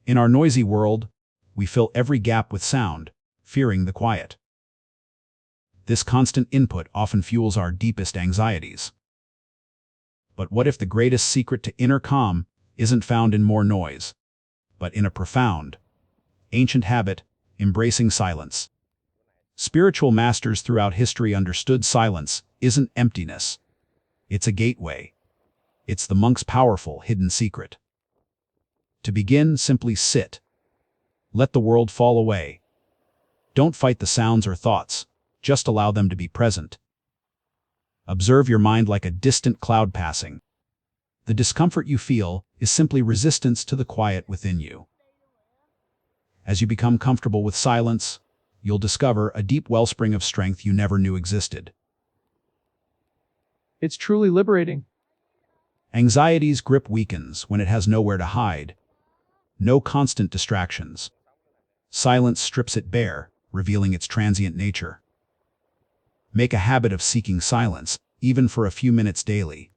In our noisy world, we fill every gap with sound, fearing the quiet. This constant input often fuels our deepest anxieties. But what if the greatest secret to inner calm isn't found in more noise, but in a profound, ancient habit, embracing silence? Spiritual masters throughout history understood silence isn't emptiness. It's a gateway. It's the monk's powerful, hidden secret. To begin, simply sit. Let the world fall away. Don't fight the sounds or thoughts, just allow them to be present. Observe your mind like a distant cloud passing. The discomfort you feel is simply resistance to the quiet within you. As you become comfortable with silence, you'll discover a deep wellspring of strength you never knew existed. It's truly liberating. Anxiety's grip weakens when it has nowhere to hide. No constant distractions. Silence strips it bare, revealing its transient nature. Make a habit of seeking silence, even for a few minutes daily.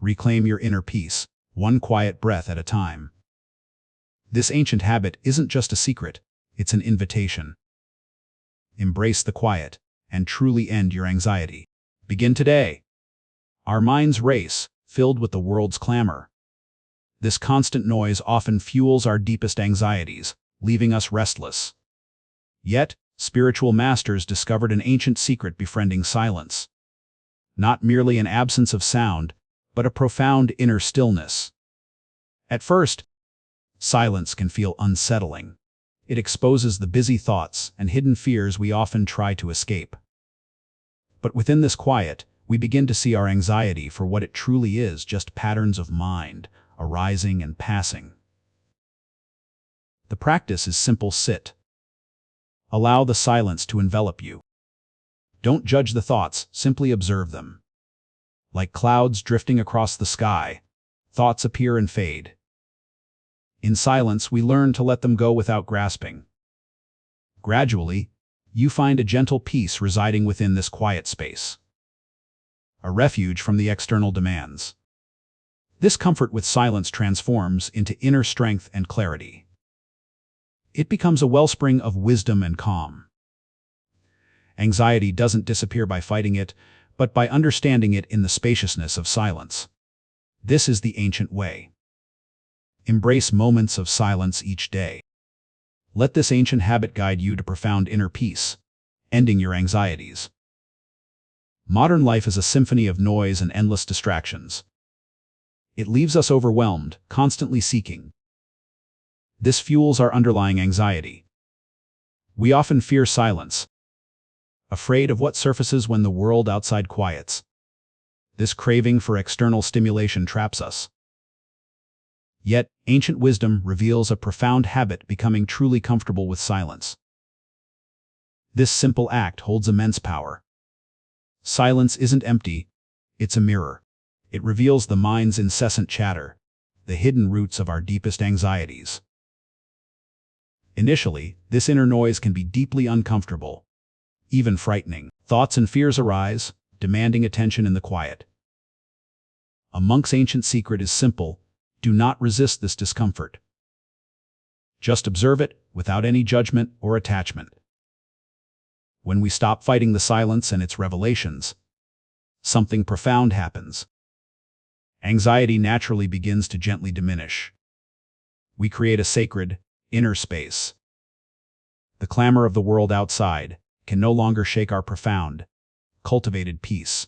Reclaim your inner peace, one quiet breath at a time. This ancient habit isn't just a secret, it's an invitation. Embrace the quiet, and truly end your anxiety. Begin today. Our minds race, filled with the world's clamor. This constant noise often fuels our deepest anxieties, leaving us restless. Yet, spiritual masters discovered an ancient secret befriending silence. Not merely an absence of sound, but a profound inner stillness. At first, silence can feel unsettling. It exposes the busy thoughts and hidden fears we often try to escape. But within this quiet, we begin to see our anxiety for what it truly is, just patterns of mind, arising and passing. The practice is simple: sit. Allow the silence to envelop you. Don't judge the thoughts, simply observe them. Like clouds drifting across the sky, thoughts appear and fade. In silence, we learn to let them go without grasping. Gradually, you find a gentle peace residing within this quiet space. A refuge from the external demands. This comfort with silence transforms into inner strength and clarity. It becomes a wellspring of wisdom and calm. Anxiety doesn't disappear by fighting it, but by understanding it in the spaciousness of silence. This is the ancient way. Embrace moments of silence each day. Let this ancient habit guide you to profound inner peace, ending your anxieties. Modern life is a symphony of noise and endless distractions. It leaves us overwhelmed, constantly seeking. This fuels our underlying anxiety. We often fear silence, afraid of what surfaces when the world outside quiets. This craving for external stimulation traps us. Yet, ancient wisdom reveals a profound habit: becoming truly comfortable with silence. This simple act holds immense power. Silence isn't empty, it's a mirror. It reveals the mind's incessant chatter, the hidden roots of our deepest anxieties. Initially, this inner noise can be deeply uncomfortable, even frightening. Thoughts and fears arise, demanding attention in the quiet. A monk's ancient secret is simple: do not resist this discomfort. Just observe it, without any judgment or attachment. When we stop fighting the silence and its revelations, something profound happens. Anxiety naturally begins to gently diminish. We create a sacred, inner space. The clamor of the world outside can no longer shake our profound, cultivated peace.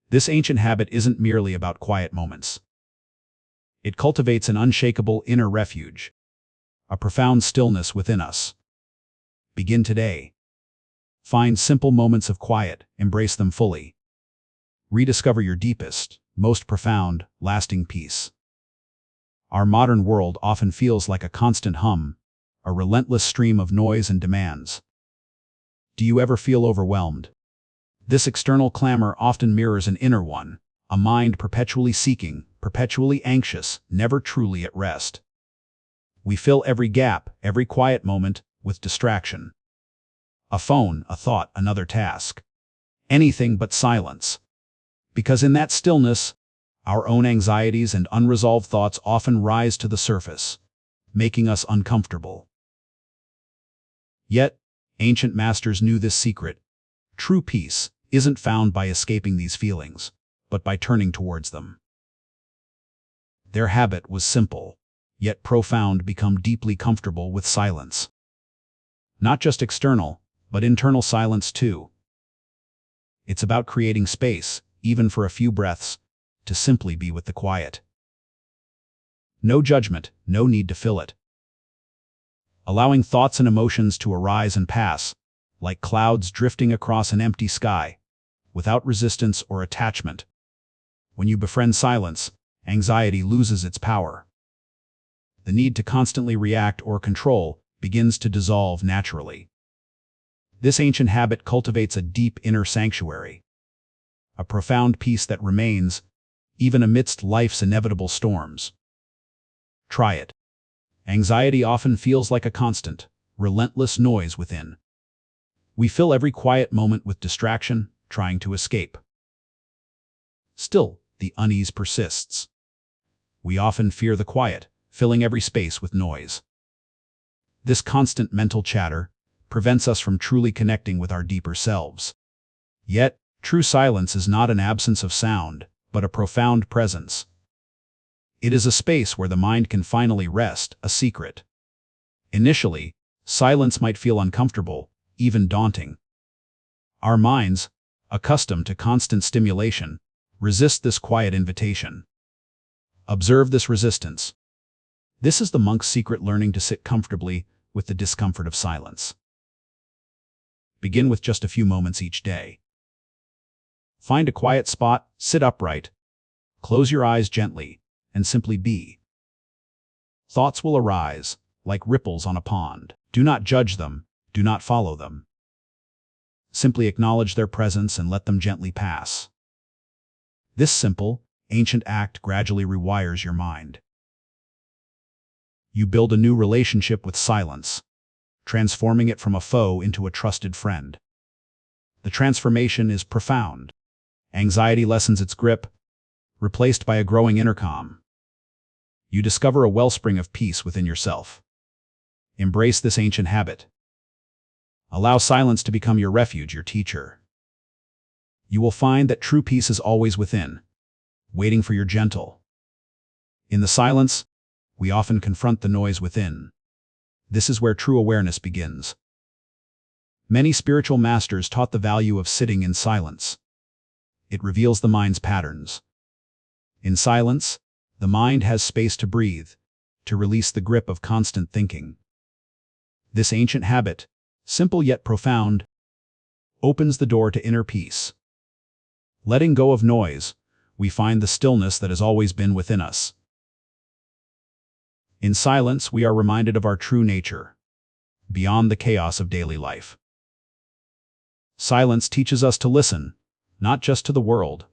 This ancient habit isn't merely about quiet moments. It cultivates an unshakable inner refuge, a profound stillness within us. Begin today. Find simple moments of quiet, embrace them fully. Rediscover your deepest, most profound, lasting peace. Our modern world often feels like a constant hum, a relentless stream of noise and demands. Do you ever feel overwhelmed? This external clamor often mirrors an inner one, a mind perpetually seeking, perpetually anxious, never truly at rest. We fill every gap, every quiet moment, with distraction. A phone, a thought, another task. Anything but silence. Because in that stillness, our own anxieties and unresolved thoughts often rise to the surface, making us uncomfortable. Yet, ancient masters knew this secret. True peace isn't found by escaping these feelings, but by turning towards them. Their habit was simple, yet profound: become deeply comfortable with silence. Not just external, but internal silence too. It's about creating space, even for a few breaths, to simply be with the quiet. No judgment, no need to fill it. Allowing thoughts and emotions to arise and pass, like clouds drifting across an empty sky, without resistance or attachment. When you befriend silence, anxiety loses its power. The need to constantly react or control begins to dissolve naturally. This ancient habit cultivates a deep inner sanctuary, a profound peace that remains, even amidst life's inevitable storms. Try it. Anxiety often feels like a constant, relentless noise within. We fill every quiet moment with distraction, trying to escape. Still, the unease persists. We often fear the quiet, filling every space with noise. This constant mental chatter prevents us from truly connecting with our deeper selves. Yet, true silence is not an absence of sound, but a profound presence. It is a space where the mind can finally rest, a secret. Initially, silence might feel uncomfortable, even daunting. Our minds, accustomed to constant stimulation, resist this quiet invitation. Observe this resistance. This is the monk's secret: learning to sit comfortably with the discomfort of silence. Begin with just a few moments each day. Find a quiet spot, sit upright, close your eyes gently, and simply be. Thoughts will arise, like ripples on a pond. Do not judge them, do not follow them. Simply acknowledge their presence and let them gently pass. This simple, ancient act gradually rewires your mind. You build a new relationship with silence, transforming it from a foe into a trusted friend. The transformation is profound. Anxiety lessens its grip, replaced by a growing inner calm. You discover a wellspring of peace within yourself. Embrace this ancient habit. Allow silence to become your refuge, your teacher. You will find that true peace is always within, waiting for your gentle. In the silence, we often confront the noise within. This is where true awareness begins. Many spiritual masters taught the value of sitting in silence. It reveals the mind's patterns. In silence, the mind has space to breathe, to release the grip of constant thinking. This ancient habit, simple yet profound, opens the door to inner peace. Letting go of noise, we find the stillness that has always been within us. In silence, we are reminded of our true nature, beyond the chaos of daily life. Silence teaches us to listen, not just to the world,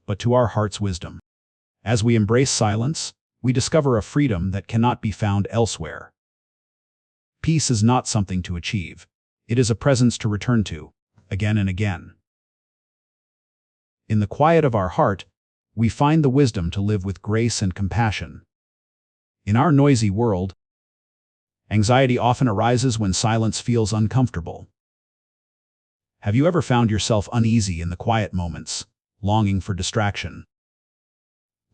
but to our heart's wisdom. As we embrace silence, we discover a freedom that cannot be found elsewhere. Peace is not something to achieve. It is a presence to return to, again and again. In the quiet of our heart, we find the wisdom to live with grace and compassion. In our noisy world, anxiety often arises when silence feels uncomfortable. Have you ever found yourself uneasy in the quiet moments, longing for distraction?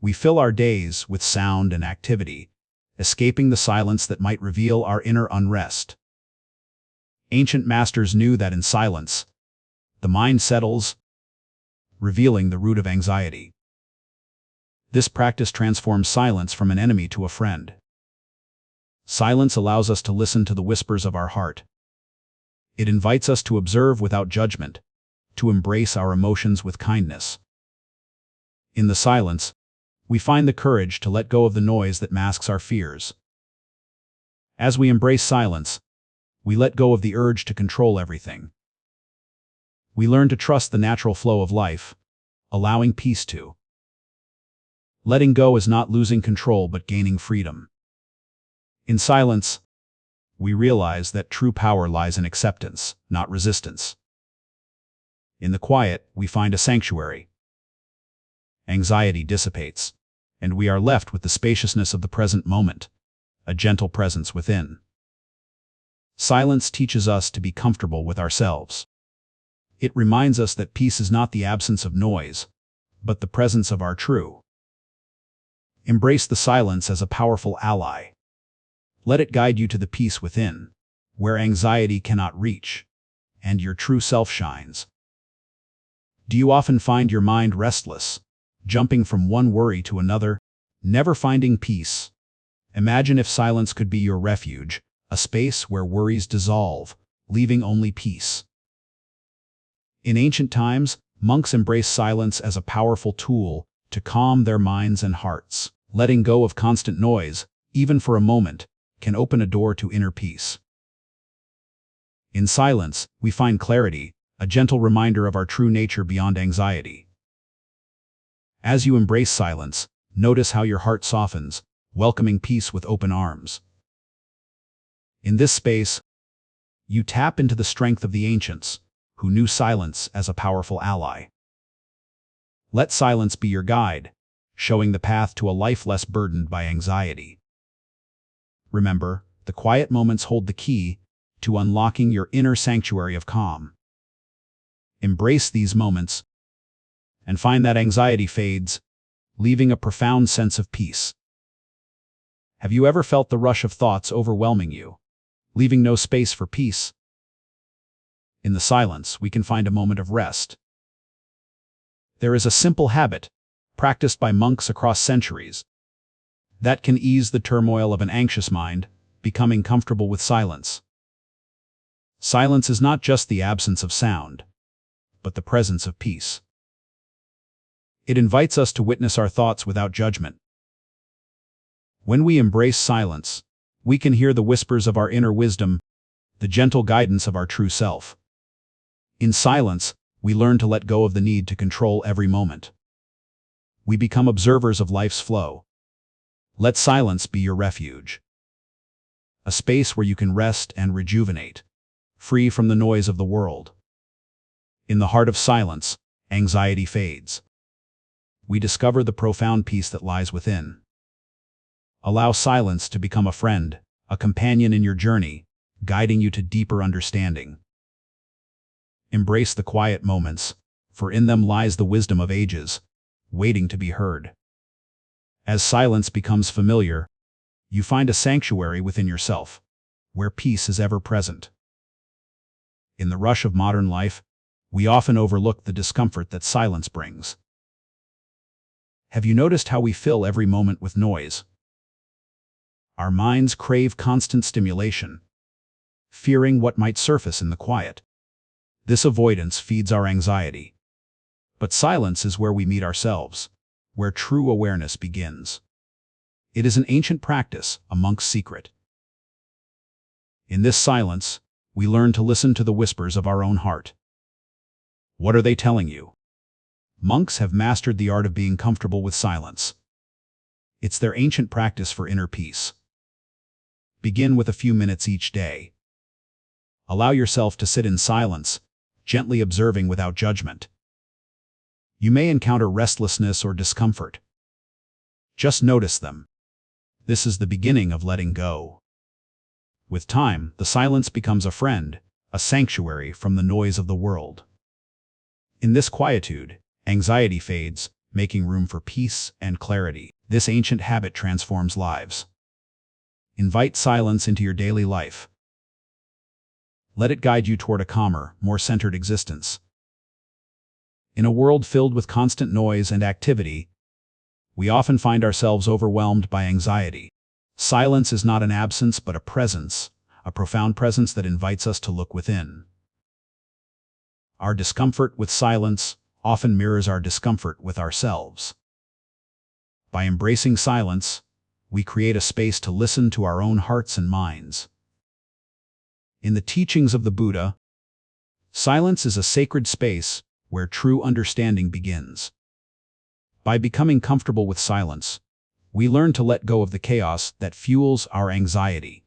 We fill our days with sound and activity, escaping the silence that might reveal our inner unrest. Ancient masters knew that in silence, the mind settles, revealing the root of anxiety. This practice transforms silence from an enemy to a friend. Silence allows us to listen to the whispers of our heart. It invites us to observe without judgment, to embrace our emotions with kindness. In the silence, we find the courage to let go of the noise that masks our fears. As we embrace silence, we let go of the urge to control everything. We learn to trust the natural flow of life, allowing peace to. Letting go is not losing control but gaining freedom. In silence, we realize that true power lies in acceptance, not resistance. In the quiet, we find a sanctuary. Anxiety dissipates, and we are left with the spaciousness of the present moment, a gentle presence within. Silence teaches us to be comfortable with ourselves. It reminds us that peace is not the absence of noise, but the presence of our true. Embrace the silence as a powerful ally. Let it guide you to the peace within, where anxiety cannot reach, and your true self shines. Do you often find your mind restless, jumping from one worry to another, never finding peace? Imagine if silence could be your refuge, a space where worries dissolve, leaving only peace. In ancient times, monks embraced silence as a powerful tool to calm their minds and hearts. Letting go of constant noise, even for a moment, can open a door to inner peace. In silence, we find clarity, a gentle reminder of our true nature beyond anxiety. As you embrace silence, notice how your heart softens, welcoming peace with open arms. In this space, you tap into the strength of the ancients, who knew silence as a powerful ally. Let silence be your guide, showing the path to a life less burdened by anxiety. Remember, the quiet moments hold the key to unlocking your inner sanctuary of calm. Embrace these moments and find that anxiety fades, leaving a profound sense of peace. Have you ever felt the rush of thoughts overwhelming you, leaving no space for peace? In the silence, we can find a moment of rest. There is a simple habit, practiced by monks across centuries, that can ease the turmoil of an anxious mind, becoming comfortable with silence. Silence is not just the absence of sound, but the presence of peace. It invites us to witness our thoughts without judgment. When we embrace silence, we can hear the whispers of our inner wisdom, the gentle guidance of our true self. In silence, we learn to let go of the need to control every moment. We become observers of life's flow. Let silence be your refuge. A space where you can rest and rejuvenate, free from the noise of the world. In the heart of silence, anxiety fades. We discover the profound peace that lies within. Allow silence to become a friend, a companion in your journey, guiding you to deeper understanding. Embrace the quiet moments, for in them lies the wisdom of ages, waiting to be heard. As silence becomes familiar, you find a sanctuary within yourself, where peace is ever present. In the rush of modern life, we often overlook the discomfort that silence brings. Have you noticed how we fill every moment with noise? Our minds crave constant stimulation, fearing what might surface in the quiet. This avoidance feeds our anxiety. But silence is where we meet ourselves, where true awareness begins. It is an ancient practice, a monk's secret. In this silence, we learn to listen to the whispers of our own heart. What are they telling you? Monks have mastered the art of being comfortable with silence. It's their ancient practice for inner peace. Begin with a few minutes each day. Allow yourself to sit in silence, gently observing without judgment. You may encounter restlessness or discomfort. Just notice them. This is the beginning of letting go. With time, the silence becomes a friend, a sanctuary from the noise of the world. In this quietude, anxiety fades, making room for peace and clarity. This ancient habit transforms lives. Invite silence into your daily life. Let it guide you toward a calmer, more centered existence. In a world filled with constant noise and activity, we often find ourselves overwhelmed by anxiety. Silence is not an absence but a presence, a profound presence that invites us to look within. Our discomfort with silence often mirrors our discomfort with ourselves. By embracing silence, we create a space to listen to our own hearts and minds. In the teachings of the Buddha, silence is a sacred space where true understanding begins. By becoming comfortable with silence, we learn to let go of the chaos that fuels our anxiety.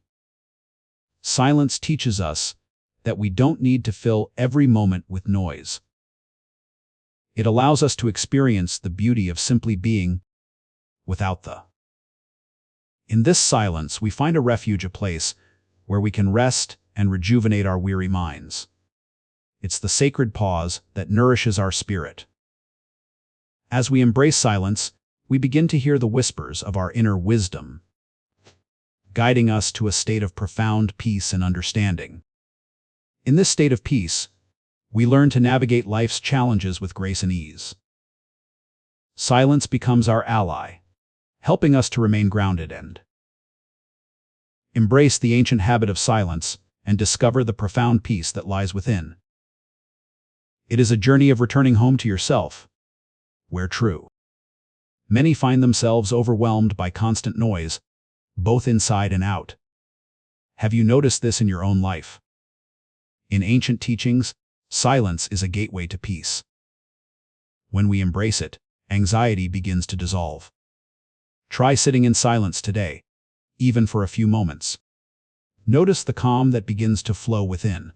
Silence teaches us that we don't need to fill every moment with noise. It allows us to experience the beauty of simply being without the In this silence, we find a refuge, a place where we can rest and rejuvenate our weary minds. It's the sacred pause that nourishes our spirit. As we embrace silence, we begin to hear the whispers of our inner wisdom, guiding us to a state of profound peace and understanding. In this state of peace, we learn to navigate life's challenges with grace and ease. Silence becomes our ally, helping us to remain grounded and embrace the ancient habit of silence and discover the profound peace that lies within. It is a journey of returning home to yourself, where true. Many find themselves overwhelmed by constant noise, both inside and out. Have you noticed this in your own life? In ancient teachings, silence is a gateway to peace. When we embrace it, anxiety begins to dissolve. Try sitting in silence today, even for a few moments. Notice the calm that begins to flow within.